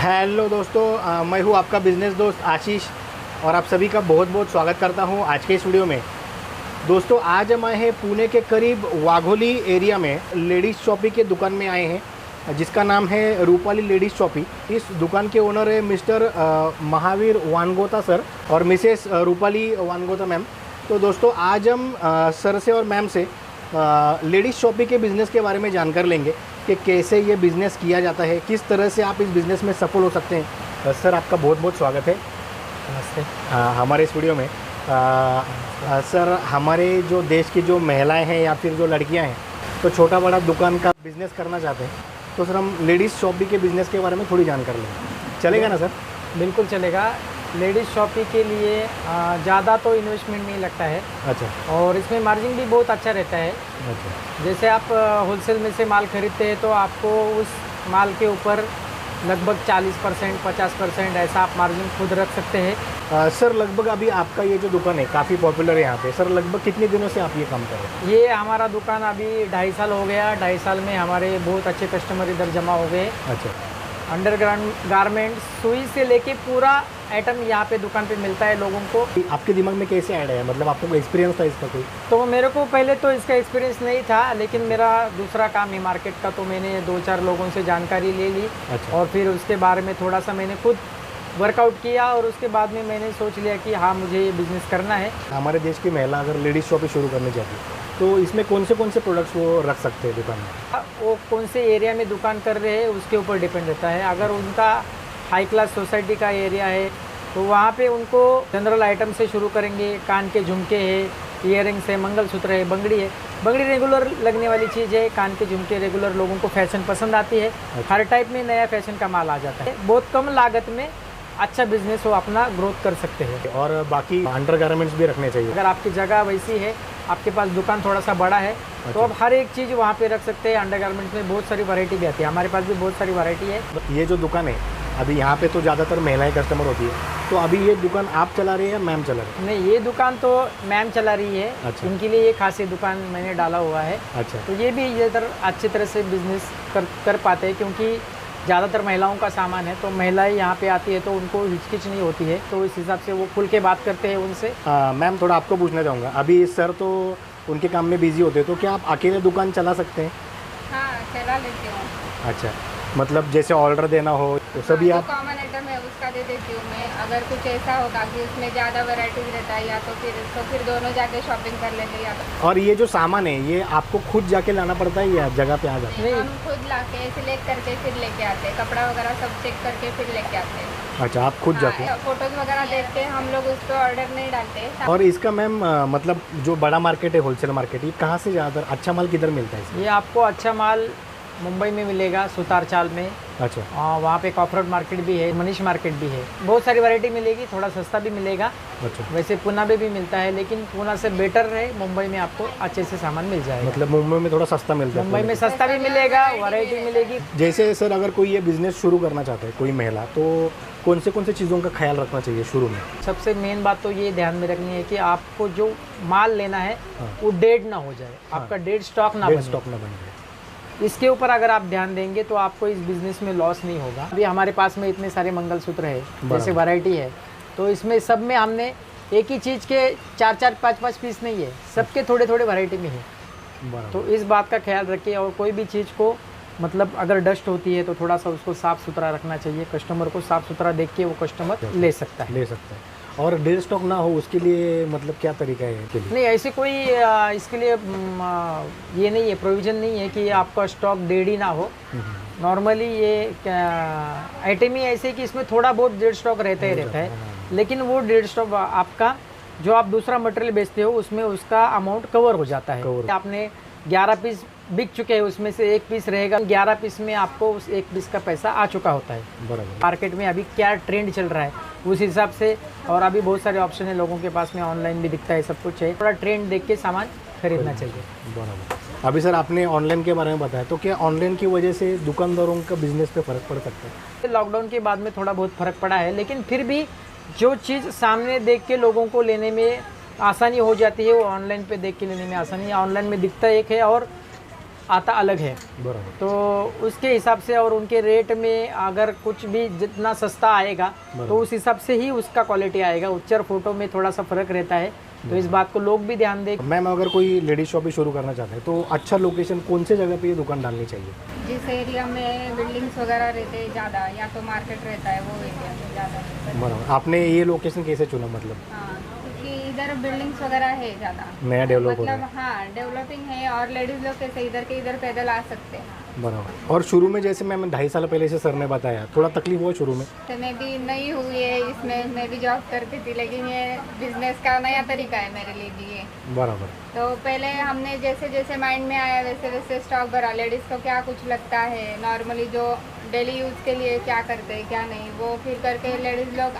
Hello दोस्तों, मैं हूँ आपका बिज़नेस दोस्त आशीष और आप सभी का बहुत बहुत स्वागत करता हूँ आज के इस वीडियो में। दोस्तों, आज हम आए हैं पुणे के करीब वाघोली एरिया में लेडीज़ शॉपी के दुकान में आए हैं जिसका नाम है रूपाली लेडीज़ शॉपी। इस दुकान के ओनर है मिस्टर महावीर वानगोता सर और मिसेस रूपाली वानगोता मैम। तो दोस्तों, आज हम सर से और मैम से लेडीज़ शॉपी के बिज़नेस के बारे में जानकर लेंगे कि कैसे ये बिज़नेस किया जाता है, किस तरह से आप इस बिज़नेस में सफल हो सकते हैं। सर, आपका बहुत बहुत स्वागत है। नमस्ते। हमारे इस वीडियो में सर, हमारे जो देश की जो महिलाएं हैं या फिर जो लड़कियां हैं तो छोटा बड़ा दुकान का बिज़नेस करना चाहते हैं, तो सर हम लेडीज़ शॉपी के बिज़नेस के बारे में थोड़ी जानकारी लेंगे, चलेगा ना सर? बिल्कुल चलेगा। लेडीज़ शॉपिंग के लिए ज़्यादा तो इन्वेस्टमेंट नहीं लगता है। अच्छा। और इसमें मार्जिन भी बहुत अच्छा रहता है। अच्छा। जैसे आप होलसेल में से माल खरीदते हैं तो आपको उस माल के ऊपर लगभग 40% 50% ऐसा आप मार्जिन खुद रख सकते हैं। सर, लगभग अभी आपका ये जो दुकान है काफ़ी पॉपुलर है यहाँ पे। सर, लगभग कितने दिनों से आप ये काम कर रहे हैं? ये हमारा दुकान अभी 2.5 साल हो गया। 2.5 साल में हमारे बहुत अच्छे कस्टमर इधर जमा हो गए। अच्छा। अंडरग्राउंड गारमेंट सुई से लेके पूरा आइटम यहाँ पे दुकान पे मिलता है लोगों को। आपके दिमाग में कैसे ऐड है, मतलब आपको एक्सपीरियंस था इसका कोई? तो मेरे को पहले तो इसका एक्सपीरियंस नहीं था, लेकिन मेरा दूसरा काम है मार्केट का, तो मैंने 2-4 लोगों से जानकारी ले ली। अच्छा। और फिर उसके बारे में थोड़ा सा मैंने खुद वर्कआउट किया और उसके बाद में मैंने सोच लिया कि हाँ, मुझे ये बिज़नेस करना है। हमारे देश की महिला अगर लेडीज़ शॉपिंग शुरू करनी चाहती है तो इसमें कौन से प्रोडक्ट्स वो रख सकते हैं दुकान में? वो कौन से एरिया में दुकान कर रहे हैं उसके ऊपर डिपेंड रहता है। अगर उनका हाई क्लास सोसाइटी का एरिया है तो वहाँ पे उनको जनरल आइटम से शुरू करेंगे। कान के झुमके है, ईयरिंग्स है, मंगलसूत्र है, बंगड़ी है। बंगड़ी रेगुलर लगने वाली चीज़ है। कान के झुमके रेगुलर लोगों को फैशन पसंद आती है। हर टाइप में नया फैशन का माल आ जाता है। बहुत कम लागत में अच्छा बिजनेस वो अपना ग्रोथ कर सकते हैं। और बाकी अंडर गारमेंट्स भी रखने चाहिए। अगर आपकी जगह वैसी है, आपके पास दुकान थोड़ा सा बड़ा है, तो आप हर एक चीज़ वहाँ पे रख सकते हैं। अंडर गारमेंट्स में बहुत सारी वैरायटी भी आती है। हमारे पास भी बहुत सारी वैरायटी है। ये जो दुकान है अभी यहाँ पे तो ज़्यादातर महिलाएं कस्टमर होती है, तो अभी ये दुकान आप चला रही है या मैम चला रही है? नहीं, ये दुकान तो मैम चला रही है। अच्छा। इनके लिए ये खासी दुकान मैंने डाला हुआ है। अच्छा। तो ये भी इधर अच्छी तरह से बिजनेस कर पाते हैं, क्योंकि ज़्यादातर महिलाओं का सामान है। तो महिलाएं यहाँ पे आती है तो उनको हिचकिच नहीं होती है, तो इस हिसाब से वो खुल के बात करते हैं उनसे। मैम, थोड़ा आपको पूछना चाहूँगा, अभी सर तो उनके काम में बिजी होते हैं, तो क्या आप अकेले दुकान चला सकते हैं? हाँ, चला लेती हूँ। अच्छा, मतलब जैसे ऑर्डर देना हो तो सभी हाँ, आप? जो कॉमन आइटम है उसका दे देती हूँ मैं। अगर कुछ ऐसा होगा कि उसमें ज़्यादा वैरायटीज रहता है या तो फिर दोनों जाके शॉपिंग कर लेंगे या तो और ये जो सामान है ये आपको खुद जाके लाना पड़ता है या जगह पे आ जाता है? नहीं। हम खुद लाके सिलेक्ट करके फिर लेके आते हैं। कपड़ा वगैरह सब चेक करके फिर लेके आते हैं। अच्छा, आप खुद जाके? फोटोज वगैरह देख के हम लोग उस पर ऑर्डर नहीं डालते। और इसका मैम मतलब जो बड़ा मार्केट है, होलसेल मार्केट, ये कहाँ से ज़्यादातर अच्छा माल किधर मिलता है इसमें? ये आपको अच्छा माल मुंबई में मिलेगा, सुतार चाल में। अच्छा। वहाँ पे कॉफरोड मार्केट भी है, मनीष मार्केट भी है। बहुत सारी वैरायटी मिलेगी, थोड़ा सस्ता भी मिलेगा। अच्छा। वैसे पूना में भी मिलता है, लेकिन पूना से बेटर है मुंबई में आपको अच्छे से सामान मिल जाएगा। मतलब मुंबई में थोड़ा सस्ता मिलता है? मुंबई में सस्ता भी मिलेगा, वैरायटी मिलेगी। जैसे सर, अगर कोई ये बिज़नेस शुरू करना चाहता है कोई महिला, तो कौन से चीज़ों का ख्याल रखना चाहिए शुरू में? सबसे मेन बात तो ये ध्यान में रखनी है कि आपको जो माल लेना है वो डेड ना हो जाए। आपका डेड स्टॉक ना बने। स्टॉक ना बन जाए। इसके ऊपर अगर आप ध्यान देंगे तो आपको इस बिज़नेस में लॉस नहीं होगा। अभी हमारे पास में इतने सारे मंगलसूत्र है, जैसे वैरायटी है, तो इसमें सब में हमने एक ही चीज़ के 4-4 5-5 पीस नहीं है, सबके थोड़े थोड़े वैरायटी में है। बराबर। तो इस बात का ख्याल रखिए। और कोई भी चीज़ को मतलब अगर डस्ट होती है तो थोड़ा सा उसको साफ़ सुथरा रखना चाहिए। कस्टमर को साफ़ सुथरा देख के वो कस्टमर ले सकता है। ले सकते हैं। और डेड स्टॉक ना हो उसके लिए मतलब क्या तरीका है के लिए? नहीं, ऐसे कोई इसके लिए ये नहीं है, प्रोविज़न नहीं है कि आपका स्टॉक डेड ही ना हो। नॉर्मली ये आइटम ही ऐसे कि इसमें थोड़ा बहुत डेड स्टॉक रहता ही रहता है, लेकिन वो डेड स्टॉक आपका जो आप दूसरा मटेरियल बेचते हो उसमें उसका अमाउंट कवर हो जाता है। आपने 11 पीस बिक चुके हैं, उसमें से 1 पीस रहेगा। 11 पीस में आपको उस 1 पीस का पैसा आ चुका होता है। बराबर। मार्केट में अभी क्या ट्रेंड चल रहा है उस हिसाब से, और अभी बहुत सारे ऑप्शन है लोगों के पास में, ऑनलाइन भी दिखता है, सब कुछ है। थोड़ा ट्रेंड देख के सामान खरीदना चाहिए। बराबर। अभी सर आपने ऑनलाइन के बारे में बताया, तो क्या ऑनलाइन की वजह से दुकानदारों का बिजनेस पे फ़र्क पड़ सकता है? लॉकडाउन के बाद में थोड़ा बहुत फ़र्क पड़ा है, लेकिन फिर भी जो चीज़ सामने देख के लोगों को लेने में आसानी हो जाती है वो ऑनलाइन पे देख के लेने में आसानी है। ऑनलाइन में दिखता एक है और आता अलग है। बराबर। तो उसके हिसाब से और उनके रेट में अगर कुछ भी जितना सस्ता आएगा तो उस हिसाब से ही उसका क्वालिटी आएगा। उच्चर फोटो में थोड़ा सा फर्क रहता है, तो इस बात को लोग भी ध्यान दें। मैम अगर कोई लेडीज शॉप भी शुरू करना चाहते हैं तो अच्छा लोकेशन कौन से जगह पे ये दुकान डालनी चाहिए? जिस एरिया में बिल्डिंग्स वगैरह रहते हैं ज़्यादा या तो मार्केट रहता है वो एरिया में ज़्यादा। बराबर। आपने ये लोकेशन कैसे चुना मतलब? हाँ, क्योंकि इधर बिल्डिंग्स वगैरह है ज़्यादा, नया डेवलप हो रहा मतलब हाँ डेवलपिंग है और लेडीज़ लोग कैसे इधर के इधर पैदल आ सकते हैं। है। बराबर। और शुरू में जैसे मैम 2.5 साल पहले से सर ने बताया थोड़ा तकलीफ हुआ शुरू में? तो मैं भी नई हुई है इसमें, मैं भी जॉब करती थी, लेकिन ये बिजनेस का नया तरीका है मेरे लिए भी ये। बराबर। तो पहले हमने जैसे जैसे माइंड में आया वैसे वैसे स्टॉक भरा। लेडीज़ को क्या कुछ लगता है नॉर्मली जो डेली यूज़ के लिए क्या करते हैं क्या नहीं, वो फिर करके लेडीज़ लोग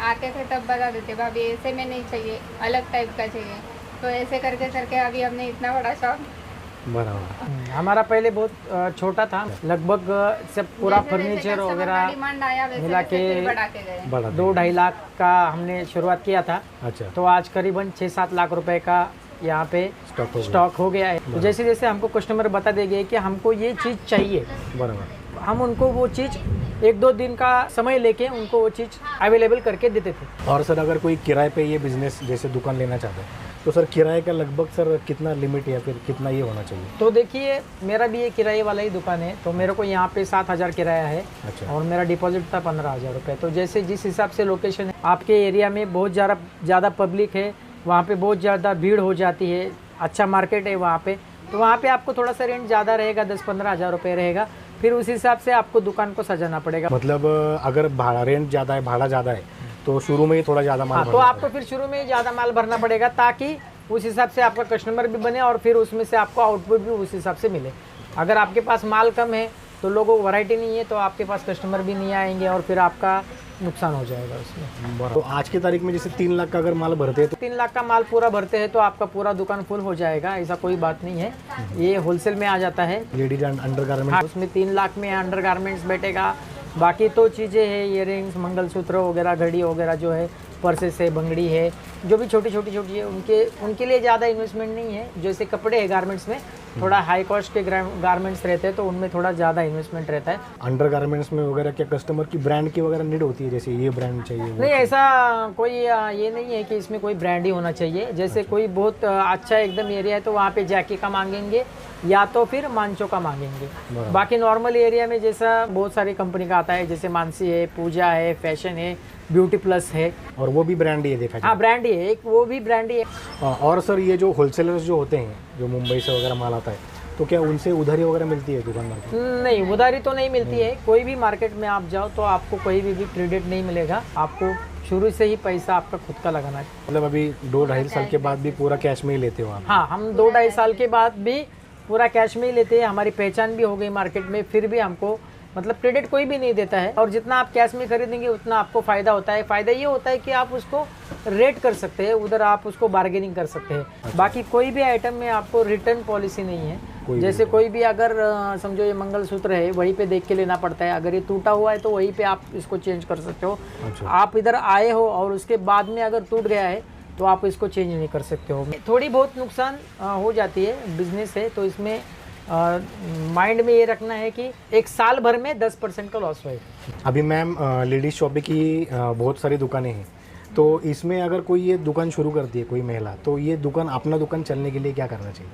आते थे तब बता देते भाभी ऐसे में नहीं चाहिए, अलग टाइप का चाहिए। तो ऐसे करके करके अभी हमने इतना बड़ा शॉप। बराबर। हमारा पहले बहुत छोटा था, लगभग सब पूरा फर्नीचर वगैरह डिमांड आया वैसे मिला वैसे के फिर बढ़ा के गए। बड़ा 2-2.5 लाख का हमने शुरुआत किया था। अच्छा। तो आज करीबन 6-7 लाख रुपए का यहाँ पे स्टॉक हो गया है। तो जैसे जैसे हमको कस्टमर बता देंगे कि हमको ये चीज़ चाहिए, बराबर। हम उनको वो चीज़ 1-2 दिन का समय लेके उनको वो चीज़ अवेलेबल करके देते थे। और सर अगर कोई किराए पे ये बिजनेस जैसे दुकान लेना चाहता है तो सर किराए का लगभग सर कितना लिमिट या फिर कितना ये होना चाहिए? तो देखिए मेरा भी ये किराए वाला ही दुकान है, तो मेरे को यहाँ पे 7,000 किराया है। अच्छा। और मेरा डिपॉजिट था 15,000 रुपये। तो जैसे जिस हिसाब से लोकेशन है, आपके एरिया में बहुत ज़्यादा पब्लिक है, वहाँ पे बहुत ज़्यादा भीड़ हो जाती है, अच्छा मार्केट है वहाँ पे, तो वहाँ पे आपको थोड़ा सा रेंट ज़्यादा रहेगा, 10-15 हज़ार रुपये रहेगा। फिर उस हिसाब से आपको दुकान को सजाना पड़ेगा। मतलब अगर भाड़ा रेंट ज़्यादा है, भाड़ा ज़्यादा है तो शुरू में ही थोड़ा ज़्यादा माल हाँ, तो भरना आपको फिर शुरू में ही ज़्यादा माल भरना पड़ेगा ताकि उस हिसाब से आपका कस्टमर भी बने और फिर उसमें से आपको आउटपुट भी उस हिसाब से मिले। अगर आपके पास माल कम है तो लोगों को वैरायटी नहीं है तो आपके पास कस्टमर भी नहीं आएंगे और फिर आपका नुकसान हो जाएगा उसमें। पड़ेगा। तो आज की तारीख में जैसे 3 लाख का अगर माल भरते हैं तो 3 लाख का माल पूरा भरते हैं तो आपका पूरा दुकान फुल हो जाएगा, ऐसा कोई बात नहीं है। ये होलसेल में आ जाता है। Ladies and under garment. हाँ, उसमें 3 लाख में अंडर गारमेंट्स बैठेगा, बाकी तो चीज़ें हैं, इयरिंग्स, मंगलसूत्र वगैरह, घड़ी वगैरह जो है, पर्सेस है, बंगड़ी है, जो भी छोटी छोटी है, उनके लिए ज़्यादा इन्वेस्टमेंट नहीं है। जैसे कपड़े है गारमेंट्स में थोड़ा हाई कॉस्ट के गारमेंट्स रहते हैं तो उनमें थोड़ा ज़्यादा इन्वेस्टमेंट रहता है। अंडर गारमेंट्स में वगैरह क्या कस्टमर की ब्रांड की वगैरह नीड होती है, जैसे ये ब्रांड चाहिए वो नहीं, ऐसा कोई ये नहीं है कि इसमें कोई ब्रांड ही होना चाहिए। जैसे कोई बहुत अच्छा एकदम एरिया है तो वहाँ पे जैकी का मांगेंगे या तो फिर मांचो का मांगेंगे। बाकी नॉर्मल एरिया में जैसा बहुत सारी कंपनी का आता है, जैसे मानसी है, पूजा है, फैशन है, ब्यूटी प्लस है, और वो भी ब्रांड ही है देखा जाए। हाँ ब्रांड ही है, एक वो भी ब्रांड ही है। और सर ये जो होलसेलर्स जो होते हैं जो मुंबई से वगैरह माल आता है तो क्या उनसे उधारी वगैरह मिलती है दुकानदार को? नहीं, उधारी तो नहीं मिलती है। कोई भी मार्केट में आप जाओ तो आपको कोई भी क्रेडिट नहीं मिलेगा, आपको शुरू से ही पैसा आपका खुद का लगाना है। मतलब अभी 2-2.5 साल के बाद भी पूरा कैश में ही लेते हो आप? हाँ, हम 2-2.5 साल के बाद भी पूरा कैश में ही लेते हैं। हमारी पहचान भी हो गई मार्केट में, फिर भी हमको मतलब क्रेडिट कोई भी नहीं देता है। और जितना आप कैश में खरीदेंगे उतना आपको फ़ायदा होता है। फ़ायदा ये होता है कि आप उसको रेट कर सकते हैं, उधर आप उसको बार्गेनिंग कर सकते हैं। अच्छा। बाकी कोई भी आइटम में आपको रिटर्न पॉलिसी नहीं है। जैसे कोई भी अगर समझो ये मंगलसूत्र है, वहीं पे देख के लेना पड़ता है। अगर ये टूटा हुआ है तो वहीं पे आप इसको चेंज कर सकते हो। अच्छा। आप इधर आए हो और उसके बाद में अगर टूट गया है तो आप इसको चेंज नहीं कर सकते हो। थोड़ी बहुत नुकसान हो जाती है, बिजनेस है तो इसमें माइंड में ये रखना है कि एक साल भर में 10% का लॉस होगा। अभी मैम लेडीज़ शॉपिंग की बहुत सारी दुकानें हैं, तो इसमें अगर कोई ये दुकान शुरू करती है कोई महिला, तो ये दुकान अपना दुकान चलने के लिए क्या करना चाहिए?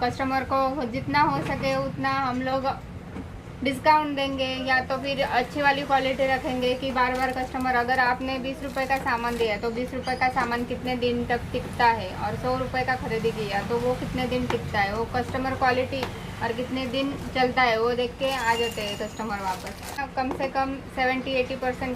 कस्टमर को जितना हो सके उतना हम लोग डिस्काउंट देंगे या तो फिर अच्छी वाली क्वालिटी रखेंगे कि बार बार कस्टमर, अगर आपने 20 रुपये का सामान दिया तो 20 रुपये का सामान कितने दिन तक टिकता है, और 100 रुपये का खरीदी किया तो वो कितने दिन टिकता है, वो कस्टमर क्वालिटी और कितने दिन चलता है वो देख के आ जाते हैं कस्टमर वापस। कम से कम 70-80%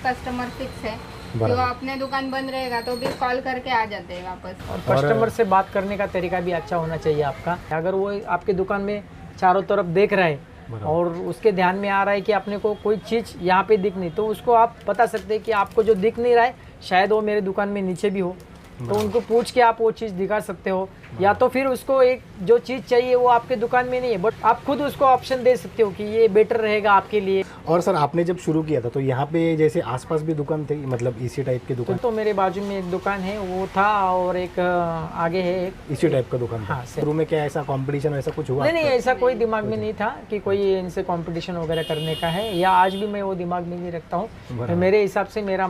कस्टमर फिक्स है, जो अपने दुकान बंद रहेगा तो भी कॉल करके आ जाते हैं वापस। और कस्टमर से बात करने का तरीका भी अच्छा होना चाहिए आपका। अगर वो आपकी दुकान में चारों तरफ देख रहा है और उसके ध्यान में आ रहा है कि अपने को कोई चीज़ यहाँ पे दिख नहीं, तो उसको आप बता सकते हैं कि आपको जो दिख नहीं रहा है शायद वो मेरे दुकान में नीचे भी हो, तो उनको पूछ के आप वो चीज़ दिखा सकते हो। या तो फिर उसको एक जो चीज़ चाहिए वो आपके दुकान में नहीं है, बट आप खुद उसको ऑप्शन दे सकते हो कि ये बेटर रहेगा आपके लिए। और सर आपने जब शुरू किया था तो यहाँ पे जैसे आसपास भी दुकान थे, मतलब इसी टाइप की दुकान? तो मेरे बाजू में एक दुकान है वो था, और एक आगे है एक। इसी टाइप का दुकान था? हाँ, शुरू में क्या ऐसा कंपटीशन ऐसा कुछ हुआ? नहीं, ऐसा कोई दिमाग में नहीं था कि कोई इनसे कंपटीशन वगैरह करने का है, या आज भी मैं वो दिमाग में नहीं रखता हूँ। मेरे हिसाब से मेरा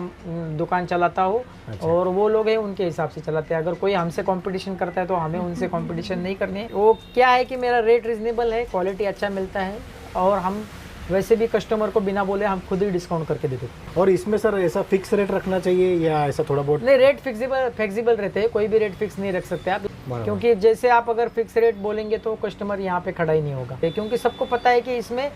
दुकान चलाता हूँ और वो लोग हैं उनके हिसाब से चलाते हैं। अगर कोई हमसे कंपटीशन करता है तो हमें उनसे कंपटीशन नहीं करनी है। वो क्या है कि मेरा रेट रिजनेबल है, क्वालिटी अच्छा मिलता है, और हम वैसे भी कस्टमर को बिना बोले हम खुद ही डिस्काउंट करके देते हैं। और इसमें सर ऐसा फिक्स रेट रखना चाहिए या ऐसा थोड़ा बहुत? नहीं, रेट फ्लेक्सिबल रहते हैं, कोई भी रेट फिक्स नहीं रख सकते आप, क्योंकि जैसे आप अगर फिक्स रेट बोलेंगे तो कस्टमर यहाँ पे खड़ा ही नहीं होगा, क्योंकि सबको पता है कि इसमें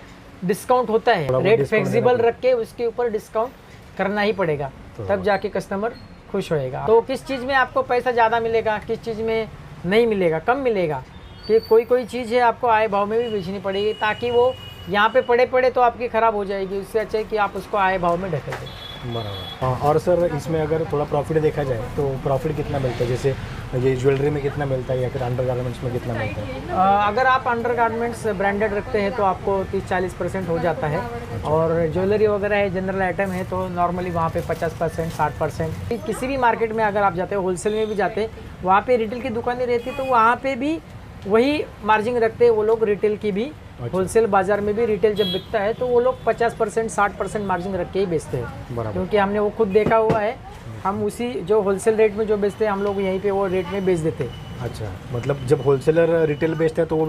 डिस्काउंट होता है। रेट फ्लेक्सिबल रख के उसके ऊपर डिस्काउंट करना ही पड़ेगा, तब जाके कस्टमर खुश होएगा। तो किस चीज़ में आपको पैसा ज़्यादा मिलेगा, किस चीज़ में नहीं मिलेगा, कम मिलेगा, कि कोई चीज़ है आपको आए भाव में भी बेचनी पड़ेगी, ताकि वो यहाँ पे पड़े तो आपकी ख़राब हो जाएगी। उससे अच्छा है कि आप उसको आए भाव में ढकेल दें। बराबर। हाँ, और सर इसमें अगर थोड़ा प्रॉफिट देखा जाए तो प्रॉफिट कितना मिलता है? जैसे ये ज्वेलरी में कितना मिलता है या फिर अंडर गारमेंट्स में कितना मिलता है? अगर आप अंडर गारमेंट्स ब्रांडेड रखते हैं तो आपको 30-40% हो जाता है, और ज्वेलरी वगैरह है, जनरल आइटम है, तो नॉर्मली वहाँ पे 50% 60%। किसी भी मार्केट में अगर आप जाते हो, होलसेल में भी जाते हैं, वहाँ पे रिटेल की दुकानें रहती है, तो वहाँ पे भी वही मार्जिन रखते हैं वो लोग रिटेल की भी। होलसेल बाजार में भी रिटेल जब बिकता है तो वो लोग 50% 60% मार्जिन रख के ही बेचते हैं, क्योंकि हमने वो खुद देखा हुआ है। हम उसी जो होलसेल रेट में जो बेचते हैं हम लोग यहीं पे वो रेट में बेच देते हैं। अच्छा, मतलब जब होलसेलर रिटेल बेचता है तो वो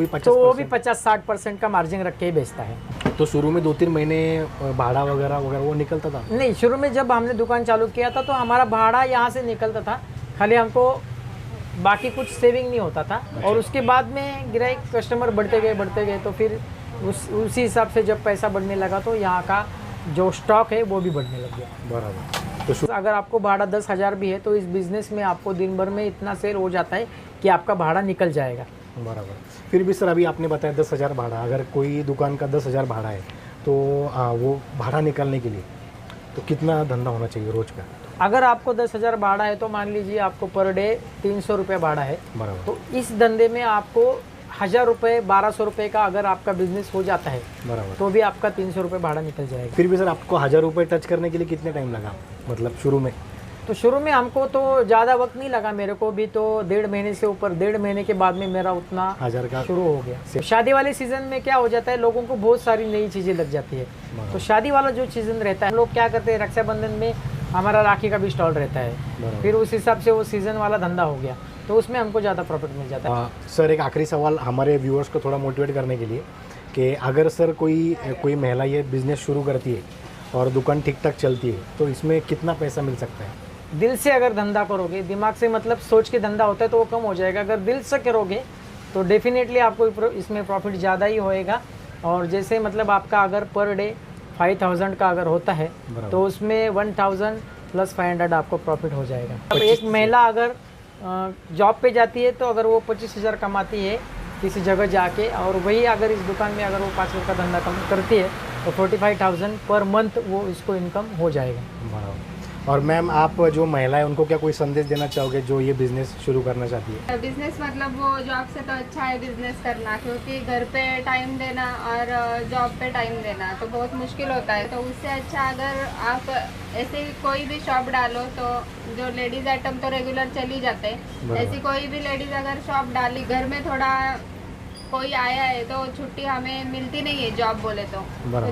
भी 50-60% का मार्जिन रख के ही बेचता है। तो शुरू में 2-3 महीने भाड़ा वगैरह वो निकलता था? नहीं, शुरू में जब हमने दुकान चालू किया था तो हमारा भाड़ा यहाँ से निकलता था, खाली हमको बाकी कुछ सेविंग नहीं होता था। और उसके बाद में ग्राहक कस्टमर बढ़ते गए तो फिर उसी हिसाब से जब पैसा बढ़ने लगा तो यहाँ का जो स्टॉक है वो भी बढ़ने लग गया। बराबर। तो अगर आपको भाड़ा 10,000 भी है तो इस बिज़नेस में आपको दिन भर में इतना सेल हो जाता है कि आपका भाड़ा निकल जाएगा। बराबर। फिर भी सर अभी आपने बताया 10,000 भाड़ा, अगर कोई दुकान का 10,000 भाड़ा है तो वो भाड़ा निकालने के लिए तो कितना धंधा होना चाहिए रोज़ का? अगर आपको 10,000 भाड़ा है तो मान लीजिए आपको पर डे 300 रुपये भाड़ा है। बराबर। तो इस धंधे में आपको 1,000 रुपये 1,200 रुपये का अगर आपका बिजनेस हो जाता है, बराबर, तो भी आपका 300 रुपये भाड़ा निकल जाएगा। फिर भी सर आपको 1,000 रुपये टच करने के लिए कितने टाइम लगा, मतलब शुरू में? तो शुरू में हमको तो ज़्यादा वक्त नहीं लगा, मेरे को भी तो 1.5 महीने से ऊपर, 1.5 महीने के बाद में मेरा उतना 1,000 का शुरू हो गया। शादी वाले सीजन में क्या हो जाता है, लोगों को बहुत सारी नई चीज़ें लग जाती है। तो शादी वाला जो सीजन रहता है, हम लोग क्या करते हैं, रक्षाबंधन में हमारा राखी का भी स्टॉल रहता है, फिर उस हिसाब से वो सीज़न वाला धंधा हो गया, तो उसमें हमको ज़्यादा प्रॉफिट मिल जाता है। सर एक आखिरी सवाल हमारे व्यूअर्स को थोड़ा मोटिवेट करने के लिए, कि अगर सर कोई महिला ये बिज़नेस शुरू करती है और दुकान ठीक ठाक चलती है तो इसमें कितना पैसा मिल सकता है? दिल से अगर धंधा करोगे, दिमाग से मतलब सोच के धंधा होता है तो वो कम हो जाएगा। अगर दिल से करोगे तो डेफिनेटली आपको इसमें प्रॉफिट ज़्यादा ही होएगा। और जैसे मतलब आपका अगर पर डे 5,000 का अगर होता है तो उसमें 1,000 + 500 आपको प्रॉफिट हो जाएगा। अब एक महिला अगर जॉब पे जाती है तो अगर वो 25,000 कमाती है किसी जगह जाके, और वही अगर इस दुकान में अगर वो 5 रुपये का धंधा कम करती है तो 45,000 पर मंथ वो इसको इनकम हो जाएगा। और मैम आप जो महिला है उनको क्या कोई संदेश देना चाहोगे जो ये बिज़नेस शुरू करना चाहती है? बिजनेस मतलब वो जॉब से तो अच्छा है बिजनेस करना, क्योंकि घर पे टाइम देना और जॉब पे टाइम देना तो बहुत मुश्किल होता है। तो उससे अच्छा अगर आप ऐसे कोई भी शॉप डालो तो जो लेडीज़ आइटम तो रेगुलर चल ही जाते हैं, ऐसी कोई भी लेडीज़ अगर शॉप डाली, घर में थोड़ा कोई आया है तो छुट्टी हमें मिलती नहीं है जॉब बोले तो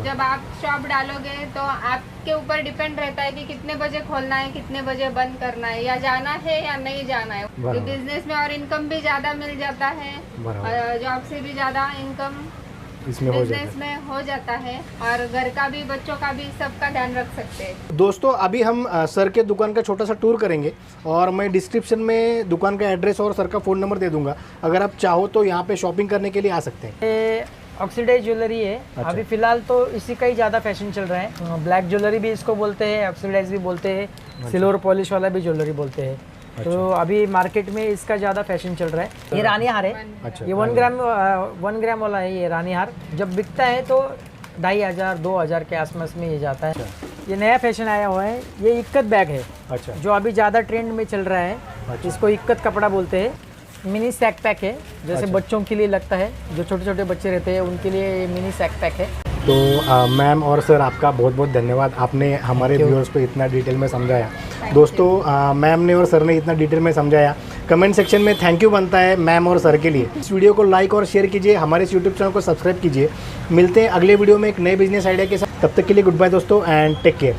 जब आप शॉप डालोगे तो आपके ऊपर डिपेंड रहता है कि कितने बजे खोलना है, कितने बजे बंद करना है, या जाना है या नहीं जाना है। तो बिजनेस में और इनकम भी ज़्यादा मिल जाता है, जॉब से भी ज़्यादा इनकम इसमें बिजनेस में हो जाता है, और घर का भी, बच्चों का भी, सबका ध्यान रख सकते हैं। दोस्तों अभी हम सर के दुकान का छोटा सा टूर करेंगे और मैं डिस्क्रिप्शन में दुकान का एड्रेस और सर का फ़ोन नंबर दे दूंगा, अगर आप चाहो तो यहाँ पे शॉपिंग करने के लिए आ सकते हैं। ऑक्सीडाइज ज्वेलरी है। अच्छा। अभी फिलहाल तो इसी का ही ज़्यादा फैशन चल रहा है। ब्लैक ज्वेलरी भी इसको बोलते हैं, ऑक्सीडाइज भी बोलते हैं, सिल्वर पॉलिश वाला भी ज्वेलरी बोलते हैं। अच्छा। तो अभी मार्केट में इसका ज़्यादा फैशन चल रहा है। ये रानी हार है। अच्छा। ये 1 ग्राम वाला है ये रानी हार। जब बिकता है तो 2,500 2,000 के आसपास में ये जाता है। अच्छा। ये नया फैशन आया हुआ है, ये इक्कत बैग है। अच्छा। जो अभी ज़्यादा ट्रेंड में चल रहा है। अच्छा। इसको इक्कत कपड़ा बोलते हैं। मिनी सैक पैक है, जैसे अच्छा। बच्चों के लिए लगता है, जो छोटे छोटे बच्चे रहते हैं उनके लिए ये मिनी सैक पैक है। तो मैम और सर आपका बहुत बहुत धन्यवाद, आपने हमारे Thank you. व्यूअर्स को इतना डिटेल में समझाया। दोस्तों मैम ने और सर ने इतना डिटेल में समझाया, कमेंट सेक्शन में थैंक यू बनता है मैम और सर के लिए। इस वीडियो को लाइक और शेयर कीजिए, हमारे इस यूट्यूब चैनल को सब्सक्राइब कीजिए। मिलते हैं अगले वीडियो में एक नए बिजनेस आइडिया के साथ, तब तक के लिए गुड बाय दोस्तों एंड टेक केयर।